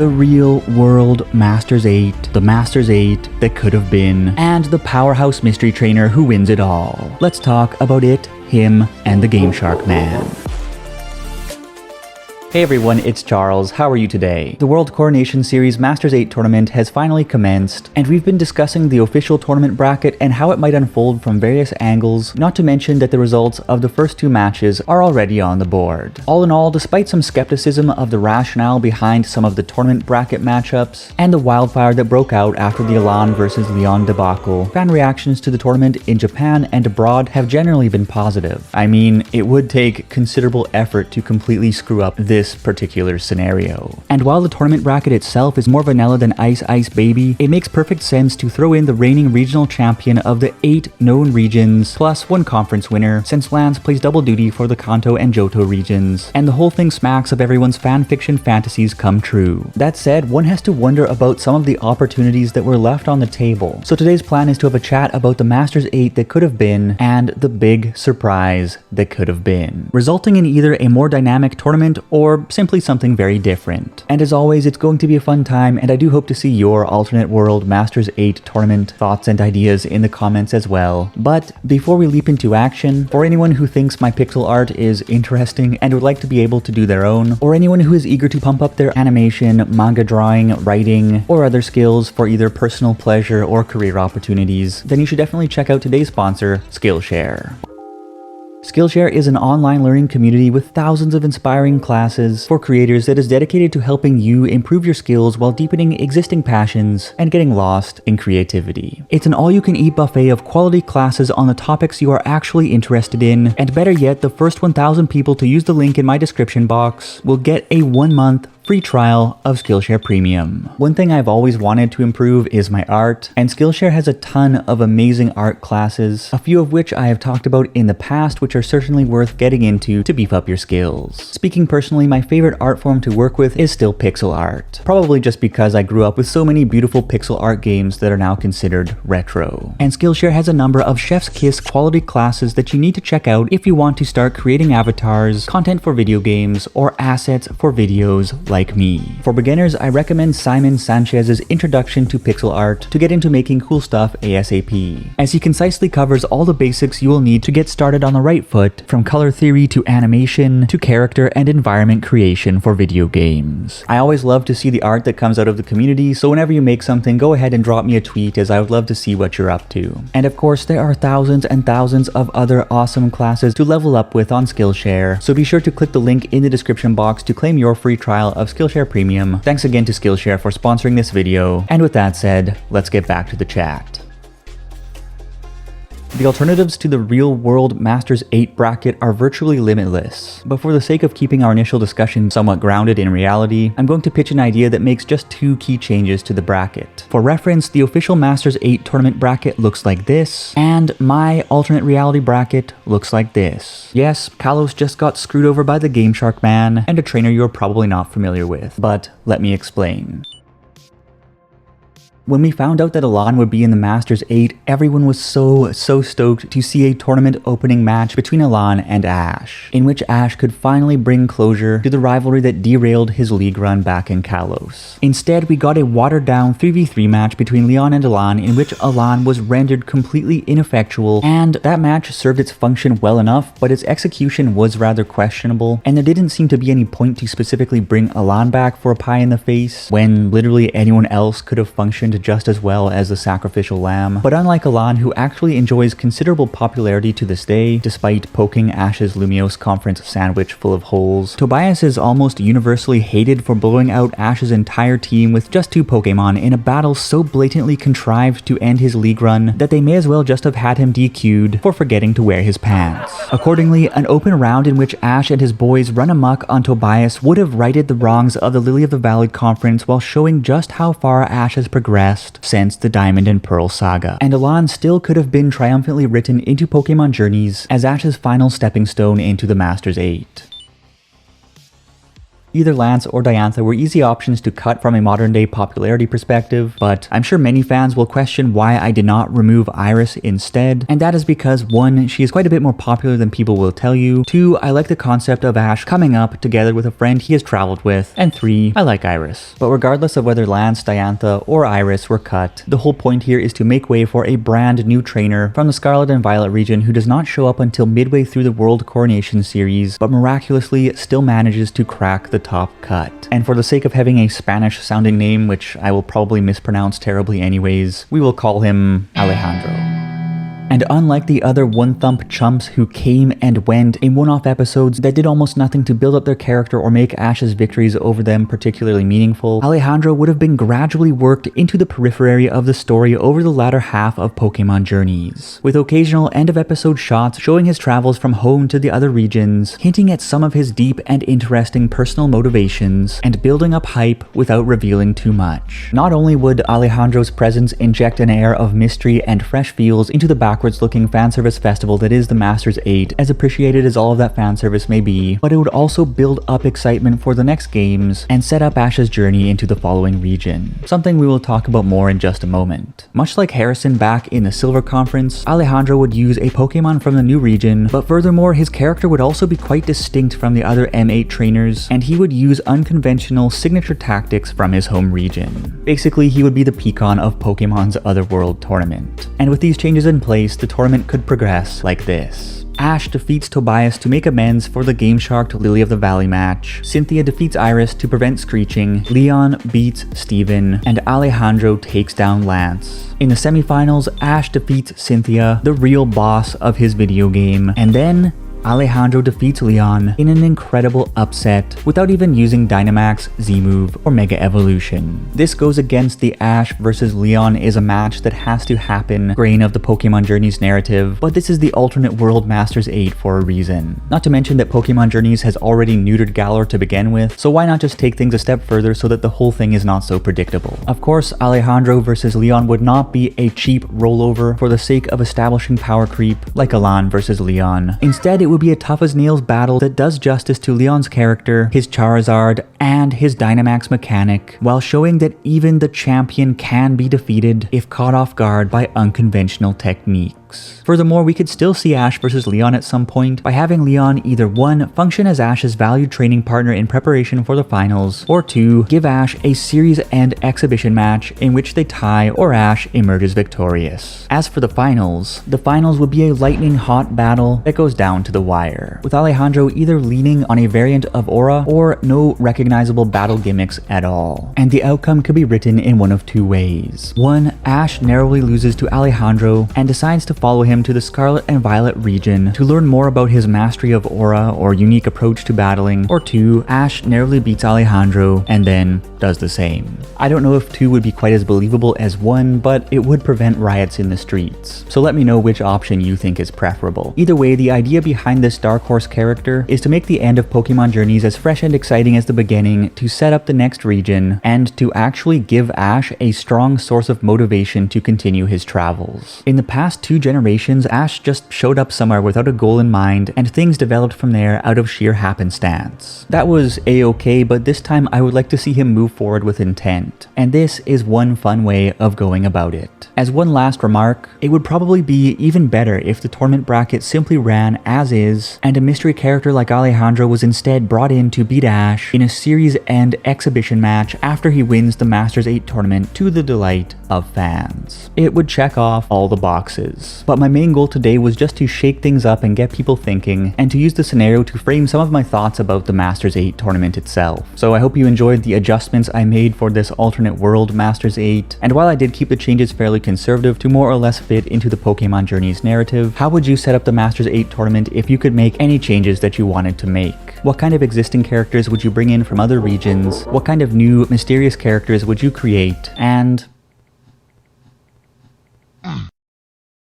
The real world Masters 8, the Masters 8 that could have been, and the powerhouse mystery trainer who wins it all. Let's talk about it, him, and the Game Shark Man. Hey everyone, it's Charles. How are you today? The World Coronation Series Masters 8 tournament has finally commenced, and we've been discussing the official tournament bracket and how it might unfold from various angles, not to mention that the results of the first two matches are already on the board. All in all, despite some skepticism of the rationale behind some of the tournament bracket matchups, and the wildfire that broke out after the Elan vs Leon debacle, fan reactions to the tournament in Japan and abroad have generally been positive. I mean, it would take considerable effort to completely screw up this particular scenario. And while the tournament bracket itself is more vanilla than Ice Ice Baby, it makes perfect sense to throw in the reigning regional champion of the 8 known regions, plus one conference winner, since Lance plays double duty for the Kanto and Johto regions, and the whole thing smacks of everyone's fanfiction fantasies come true. That said, one has to wonder about some of the opportunities that were left on the table. So today's plan is to have a chat about the Masters 8 that could have been, and the big surprise that could have been, resulting in either a more dynamic tournament or simply something very different. And as always, it's going to be a fun time, and I do hope to see your alternate world Masters 8 tournament thoughts and ideas in the comments as well. But before we leap into action, for anyone who thinks my pixel art is interesting and would like to be able to do their own, or anyone who is eager to pump up their animation, manga drawing, writing, or other skills for either personal pleasure or career opportunities, then you should definitely check out today's sponsor, Skillshare. Skillshare is an online learning community with thousands of inspiring classes for creators that is dedicated to helping you improve your skills while deepening existing passions and getting lost in creativity. It's an all-you-can-eat buffet of quality classes on the topics you are actually interested in, and better yet, the first 1,000 people to use the link in my description box will get a 1-month free trial of Skillshare Premium. One thing I've always wanted to improve is my art, and Skillshare has a ton of amazing art classes, a few of which I have talked about in the past, which are certainly worth getting into to beef up your skills. Speaking personally, my favorite art form to work with is still pixel art, probably just because I grew up with so many beautiful pixel art games that are now considered retro. And Skillshare has a number of chef's kiss quality classes that you need to check out if you want to start creating avatars, content for video games, or assets for videos like me. For beginners, I recommend Simon Sanchez's Introduction to Pixel Art to get into making cool stuff ASAP, as he concisely covers all the basics you will need to get started on the right foot, from color theory to animation to character and environment creation for video games. I always love to see the art that comes out of the community, so whenever you make something, go ahead and drop me a tweet, as I would love to see what you're up to. And of course, there are thousands and thousands of other awesome classes to level up with on Skillshare, so be sure to click the link in the description box to claim your free trial of Skillshare Premium. Thanks again to Skillshare for sponsoring this video, and with that said, let's get back to the chat. The alternatives to the real-world Masters 8 bracket are virtually limitless, but for the sake of keeping our initial discussion somewhat grounded in reality, I'm going to pitch an idea that makes just 2 key changes to the bracket. For reference, the official Masters 8 tournament bracket looks like this, and my alternate reality bracket looks like this. Yes, Kalos just got screwed over by the Game Shark Man, and a trainer you're probably not familiar with, but let me explain. When we found out that Elan would be in the Masters 8, everyone was so stoked to see a tournament opening match between Elan and Ash, in which Ash could finally bring closure to the rivalry that derailed his league run back in Kalos. Instead, we got a watered-down 3v3 match between Leon and Elan, in which Elan was rendered completely ineffectual, and that match served its function well enough, but its execution was rather questionable, and there didn't seem to be any point to specifically bring Elan back for a pie in the face, when literally anyone else could have functioned just as well as the sacrificial lamb. But unlike Elan, who actually enjoys considerable popularity to this day, despite poking Ash's Lumiose Conference sandwich full of holes, Tobias is almost universally hated for blowing out Ash's entire team with just 2 Pokemon in a battle so blatantly contrived to end his league run that they may as well just have had him DQ'd for forgetting to wear his pants. Accordingly, an open round in which Ash and his boys run amok on Tobias would have righted the wrongs of the Lily of the Valley Conference while showing just how far Ash has progressed since the Diamond and Pearl saga, and Elan still could have been triumphantly written into Pokemon Journeys as Ash's final stepping stone into the Masters 8. Either Lance or Diantha were easy options to cut from a modern day popularity perspective, but I'm sure many fans will question why I did not remove Iris instead, and that is because 1, she is quite a bit more popular than people will tell you, 2, I like the concept of Ash coming up together with a friend he has traveled with, and 3, I like Iris. But regardless of whether Lance, Diantha, or Iris were cut, the whole point here is to make way for a brand new trainer from the Scarlet and Violet region who does not show up until midway through the World Coronation series, but miraculously still manages to crack the top cut. And for the sake of having a Spanish sounding name, which I will probably mispronounce terribly anyways, we will call him Alejandro. And unlike the other one-thump chumps who came and went in one-off episodes that did almost nothing to build up their character or make Ash's victories over them particularly meaningful, Alejandro would have been gradually worked into the periphery of the story over the latter half of Pokémon Journeys, with occasional end-of-episode shots showing his travels from home to the other regions, hinting at some of his deep and interesting personal motivations, and building up hype without revealing too much. Not only would Alejandro's presence inject an air of mystery and fresh feels into the backwards looking fanservice festival that is the Masters 8, as appreciated as all of that fanservice may be, but it would also build up excitement for the next games and set up Ash's journey into the following region, something we will talk about more in just a moment. Much like Harrison back in the Silver Conference, Alejandro would use a Pokemon from the new region, but furthermore his character would also be quite distinct from the other M8 trainers, and he would use unconventional signature tactics from his home region. Basically, he would be the pecan of Pokemon's Otherworld tournament. And with these changes in place, the tournament could progress like this. Ash defeats Tobias to make amends for the Game Shark Lily of the Valley match, Cynthia defeats Iris to prevent screeching, Leon beats Steven, and Alejandro takes down Lance. In the semifinals, Ash defeats Cynthia, the real boss of his video game, and then Alejandro defeats Leon in an incredible upset without even using Dynamax, Z-Move, or Mega Evolution. This goes against the Ash versus Leon is a match that has to happen grain of the Pokemon Journeys narrative, but this is the alternate world Masters 8 for a reason. Not to mention that Pokemon Journeys has already neutered Galar to begin with, so why not just take things a step further so that the whole thing is not so predictable. Of course, Alejandro versus Leon would not be a cheap rollover for the sake of establishing power creep like Alan versus Leon. Instead, it would be a tough as nails battle that does justice to Leon's character, his Charizard, and his Dynamax mechanic, while showing that even the champion can be defeated if caught off guard by unconventional techniques. Furthermore, we could still see Ash versus Leon at some point by having Leon either 1, function as Ash's valued training partner in preparation for the finals, or 2, give Ash a series and exhibition match in which they tie or Ash emerges victorious. As for the finals would be a lightning hot battle that goes down to the wire, with Alejandro either leaning on a variant of Aura or no recognizable battle gimmicks at all. And the outcome could be written in one of 2 ways. 1, Ash narrowly loses to Alejandro and decides to follow him to the Scarlet and Violet region to learn more about his mastery of Aura or unique approach to battling, or 2, Ash narrowly beats Alejandro and then does the same. I don't know if 2 would be quite as believable as 1, but it would prevent riots in the streets. So let me know which option you think is preferable. Either way, the idea behind this Dark Horse character is to make the end of Pokemon Journeys as fresh and exciting as the beginning, to set up the next region, and to actually give Ash a strong source of motivation to continue his travels. In the past 2 generations, Ash just showed up somewhere without a goal in mind, and things developed from there out of sheer happenstance. That was a-okay, but this time I would like to see him move forward with intent, and this is one fun way of going about it. As one last remark, it would probably be even better if the tournament bracket simply ran as is, and a mystery character like Alejandro was instead brought in to beat Ash in a series and exhibition match after he wins the Masters 8 tournament to the delight of fans. It would check off all the boxes. But my main goal today was just to shake things up and get people thinking, and to use the scenario to frame some of my thoughts about the Masters 8 tournament itself. So I hope you enjoyed the adjustments I made for this alternate world Masters 8, and while I did keep the changes fairly conservative to more or less fit into the Pokemon Journeys narrative, how would you set up the Masters 8 tournament if you could make any changes that you wanted to make? What kind of existing characters would you bring in from other regions? What kind of new mysterious characters would you create? And